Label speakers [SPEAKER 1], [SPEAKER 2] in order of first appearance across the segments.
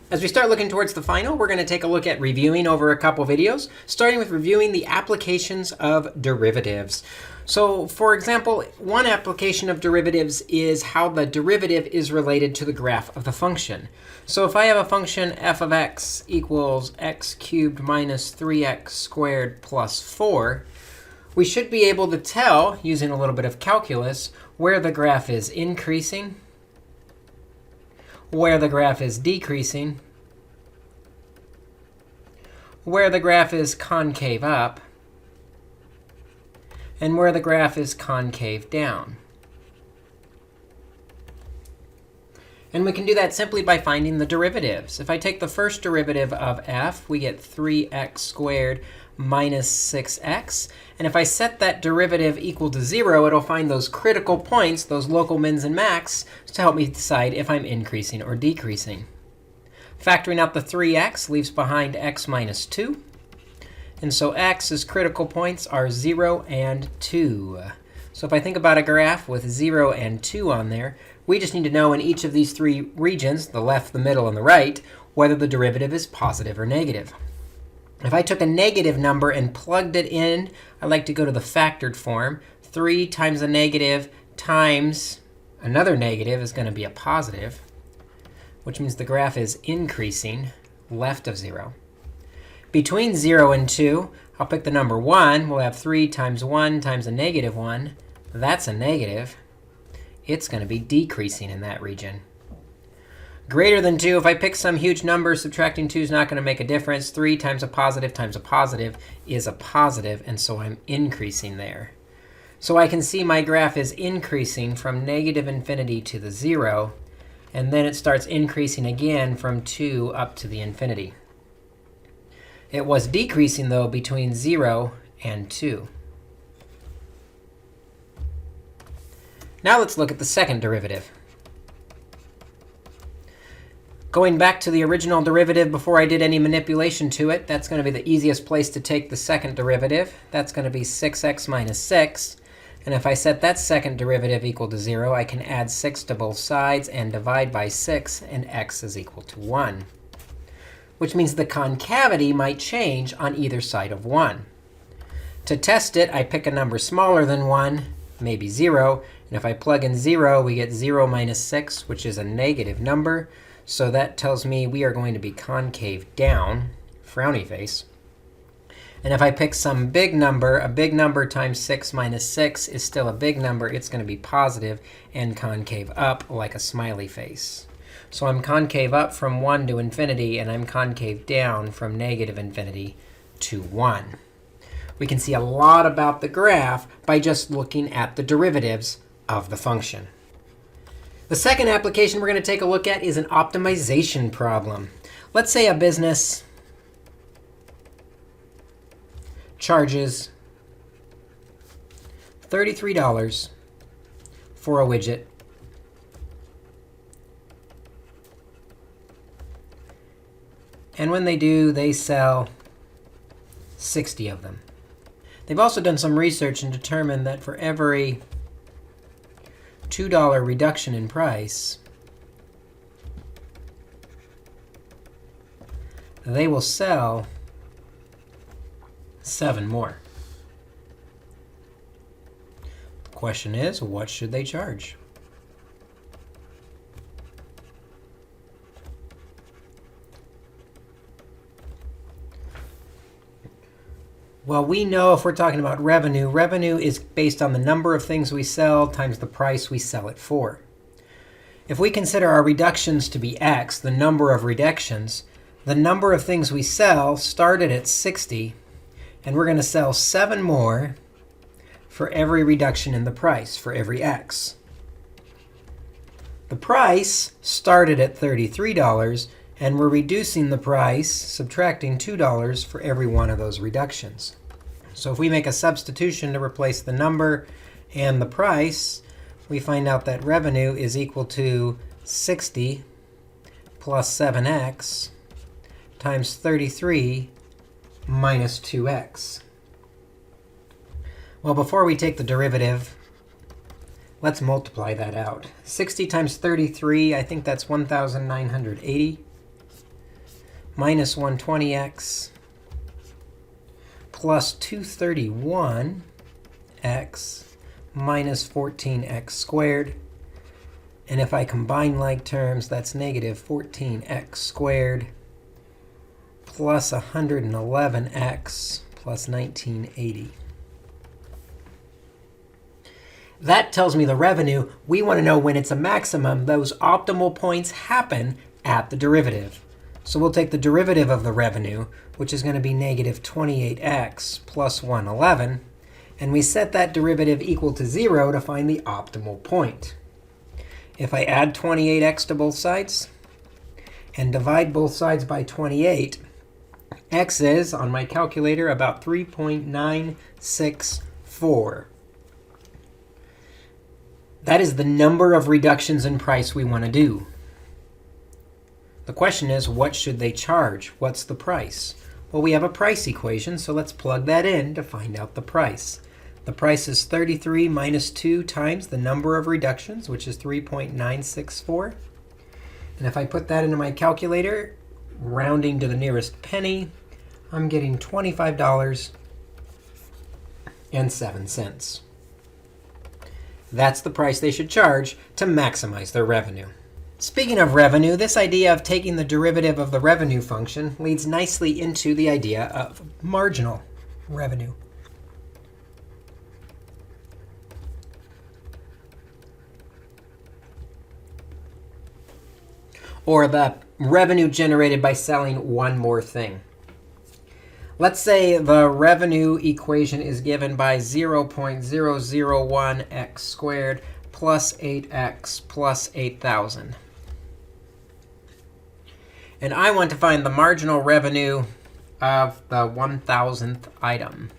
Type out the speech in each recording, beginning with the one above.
[SPEAKER 1] As we start looking towards the final, we're going to take a look at reviewing over a couple videos, starting with reviewing the applications of derivatives. So, for example, one application of derivatives is how the derivative is related to the graph of the function. So if I have a function f of x equals x cubed minus 3x squared plus 4, we should be able to tell, using a little bit of calculus, where the graph is increasing, where the graph is decreasing, where the graph is concave up, and where the graph is concave down. And we can do that simply by finding the derivatives. If I take the first derivative of f, we get 3x squared minus 6x. And if I set that derivative equal to 0, it'll find those critical points, those local mins and max, to help me decide if I'm increasing or decreasing. Factoring out the 3x leaves behind x minus 2. And so x's critical points are 0 and 2. So if I think about a graph with 0 and 2 on there, we just need to know in each of these three regions, the left, the middle, and the right, whether the derivative is positive or negative. If I took a negative number and plugged it in, I like to go to the factored form. 3 times a negative times another negative is going to be a positive, which means the graph is increasing left of 0. Between 0 and 2, I'll pick the number 1. We'll have 3 times 1 times a negative 1. That's a negative. It's going to be decreasing in that region. Greater than 2, if I pick some huge number, subtracting 2 is not going to make a difference. 3 times a positive is a positive, and so I'm increasing there. So I can see my graph is increasing from negative infinity to the 0, and then it starts increasing again from 2 up to the infinity. It was decreasing, though, between 0 and 2. Now let's look at the second derivative. Going back to the original derivative before I did any manipulation to it, that's going to be the easiest place to take the second derivative. That's going to be 6x minus 6. And if I set that second derivative equal to 0, I can add 6 to both sides and divide by 6, and x is equal to 1. Which means the concavity might change on either side of 1. To test it, I pick a number smaller than 1, maybe 0. And if I plug in 0, we get 0 minus 6, which is a negative number. So that tells me we are going to be concave down, frowny face. And if I pick some big number, a big number times 6 minus 6 is still a big number. It's going to be positive and concave up like a smiley face. So I'm concave up from 1 to infinity, and I'm concave down from negative infinity to 1. We can see a lot about the graph by just looking at the derivatives of the function. The second application we're going to take a look at is an optimization problem. Let's say a business charges $33 for a widget and when they do, they sell 60 of them. They've also done some research and determined that for every $2 reduction in price, they will sell 7 more. The question is, what should they charge? Well, we know if we're talking about revenue, revenue is based on the number of things we sell times the price we sell it for. If we consider our reductions to be x, the number of reductions, the number of things we sell started at 60, and we're going to sell 7 more for every reduction in the price, for every x. The price started at $33, and we're reducing the price, subtracting $2 for every one of those reductions. So if we make a substitution to replace the number and the price, we find out that revenue is equal to 60 plus 7x times 33 minus 2x. Well, before we take the derivative, let's multiply that out. 60 times 33, I think that's 1,980. minus 120x plus 231x minus 14x squared. And if I combine like terms, that's negative 14x squared plus 111x plus 1980. That tells me the revenue. We want to know when it's a maximum, those optimal points happen at the derivative. So we'll take the derivative of the revenue, which is going to be negative 28x plus 111. And we set that derivative equal to 0 to find the optimal point. If I add 28x to both sides and divide both sides by 28, x is, on my calculator, about 3.964. That is the number of reductions in price we want to do. The question is, what should they charge? What's the price? Well, we have a price equation, so let's plug that in to find out the price. The price is 33 minus 2 times the number of reductions, which is 3.964. And if I put that into my calculator, rounding to the nearest penny, I'm getting $25.07. That's the price they should charge to maximize their revenue. Speaking of revenue, this idea of taking the derivative of the revenue function leads nicely into the idea of marginal revenue. Or the revenue generated by selling one more thing. Let's say the revenue equation is given by 0.001x squared plus 8x plus 8,000. And I want to find the marginal revenue of the 1,000th item.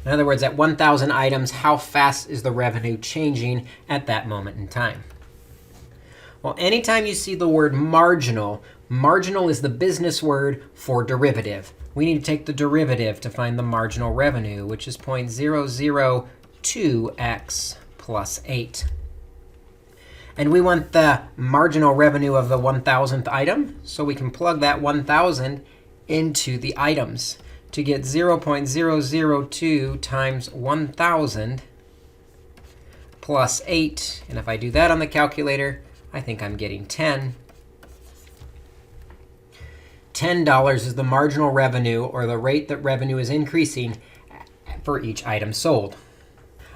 [SPEAKER 1] In other words, at 1,000 items, how fast is the revenue changing at that moment in time? Well, anytime you see the word marginal, marginal is the business word for derivative. We need to take the derivative to find the marginal revenue, which is 0.002x plus 8. And we want the marginal revenue of the 1,000th item, so we can plug that 1,000 into the items to get 0.002 times 1,000 plus 8. And if I do that on the calculator, I think I'm getting 10. $10 is the marginal revenue, or the rate that revenue is increasing for each item sold.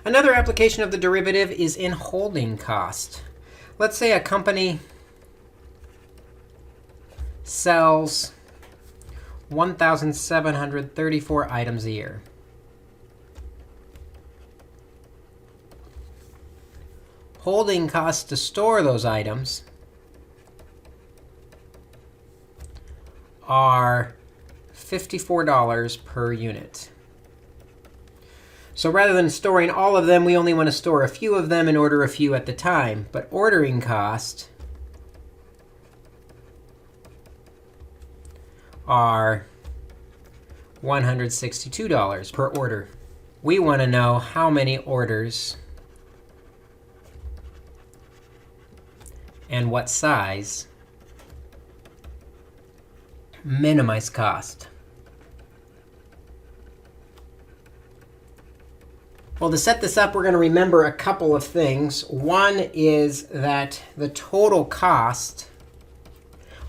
[SPEAKER 1] Another application of the derivative is in holding cost. Let's say a company sells 1,734 items a year. Holding costs to store those items are $54 per unit. So rather than storing all of them, we only want to store a few of them and order a few at the time. But ordering cost are $162 per order. We want to know how many orders and what size minimize cost. Well, to set this up, we're going to remember a couple of things. One is that the total cost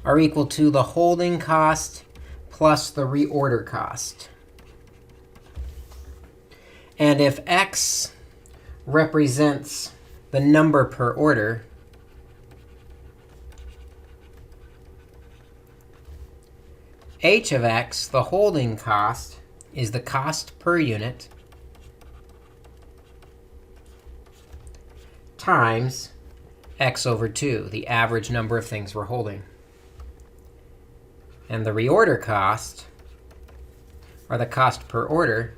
[SPEAKER 1] are equal to the holding cost plus the reorder cost. And if x represents the number per order, h of x, the holding cost, is the cost per unit times x over 2, the average number of things we're holding. And the reorder cost, or the cost per order,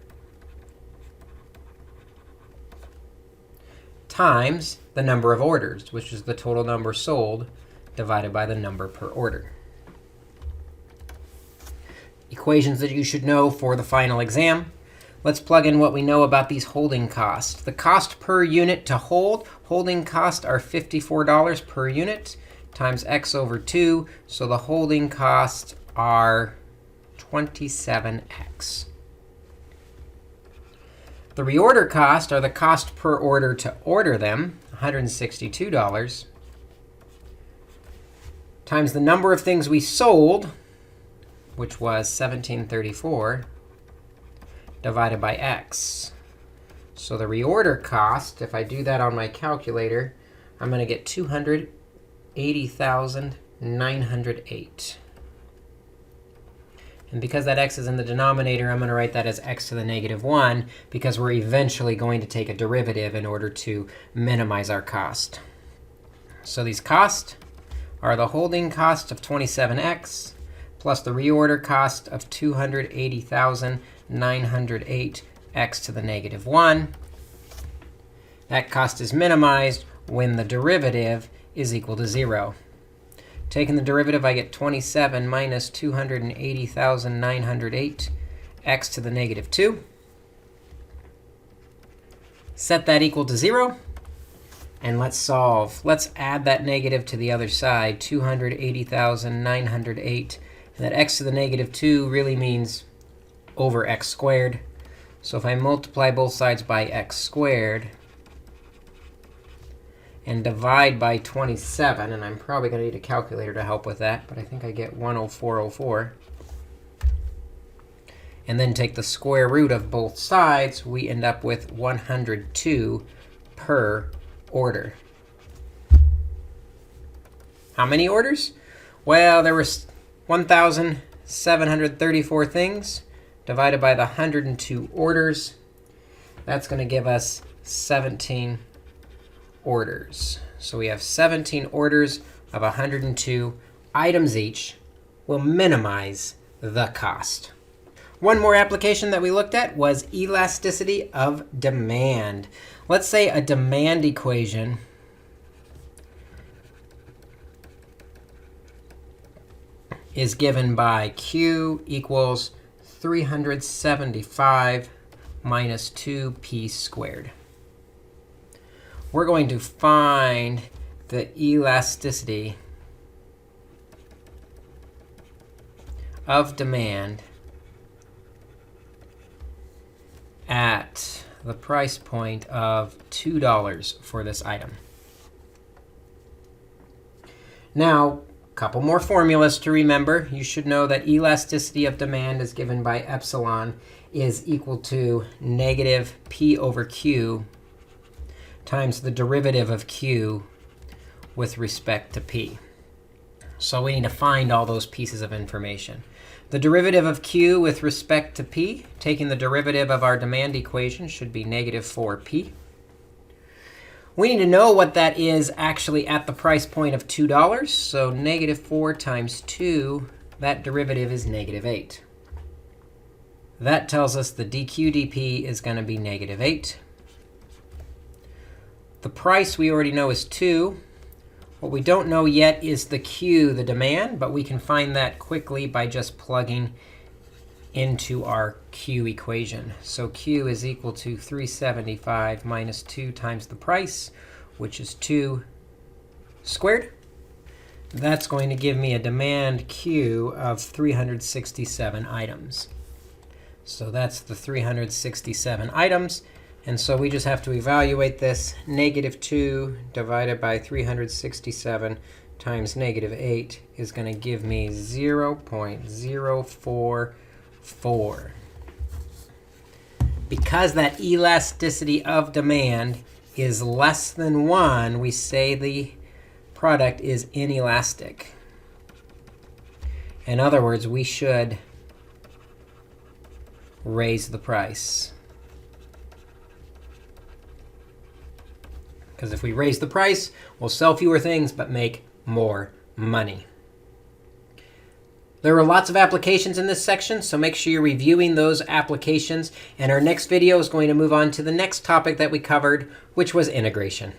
[SPEAKER 1] times the number of orders, which is the total number sold divided by the number per order. Equations that you should know for the final exam. Let's plug in what we know about these holding costs. The cost per unit to hold, holding costs are $54 per unit times x over 2. So the holding costs are 27x. The reorder cost, or the cost per order to order them, $162, times the number of things we sold, which was 1734, divided by x. So the reorder cost, if I do that on my calculator, I'm going to get 280,908. And because that x is in the denominator, I'm going to write that as x to the negative 1, because we're eventually going to take a derivative in order to minimize our cost. So these costs are the holding cost of 27x plus the reorder cost of 280,908 x to the negative 1. That cost is minimized when the derivative is equal to 0. Taking the derivative, I get 27 minus 280,908 x to the negative 2. Set that equal to 0. And let's solve. Let's add that negative to the other side, 280,908. And that x to the negative 2 really means over x squared. So if I multiply both sides by x squared and divide by 27, and I'm probably going to need a calculator to help with that, but I think I get 10404. And then take the square root of both sides, we end up with 102 per order. How many orders? Well, there was 1,734 things divided by the 102 orders. That's going to give us 17 orders. So we have 17 orders of 102 items each. Will minimize the cost. One more application that we looked at was elasticity of demand. Let's say a demand equation is given by Q equals 375 minus 2p squared. We're going to find the elasticity of demand at the price point of $2 for this item. Now, a couple more formulas to remember. You should know that elasticity of demand is given by epsilon is equal to negative p over q times the derivative of q with respect to p. So we need to find all those pieces of information. The derivative of q with respect to p, taking the derivative of our demand equation, should be negative 4p. We need to know what that is actually at the price point of $2. So negative 4 times 2, that derivative is negative 8. That tells us the dq dp is going to be negative 8. The price we already know is 2. What we don't know yet is the q, the demand, but we can find that quickly by just plugging into our q equation. So q is equal to 375 minus 2 times the price, which is 2 squared. That's going to give me a demand q of 367 items. So that's the 367 items. And so we just have to evaluate this. Negative 2 divided by 367 times negative 8 is going to give me 0.044. Because that elasticity of demand is less than 1, we say the product is inelastic. In other words, we should raise the price. Because if we raise the price, we'll sell fewer things but make more money. There are lots of applications in this section, so make sure you're reviewing those applications. And our next video is going to move on to the next topic that we covered, which was integration.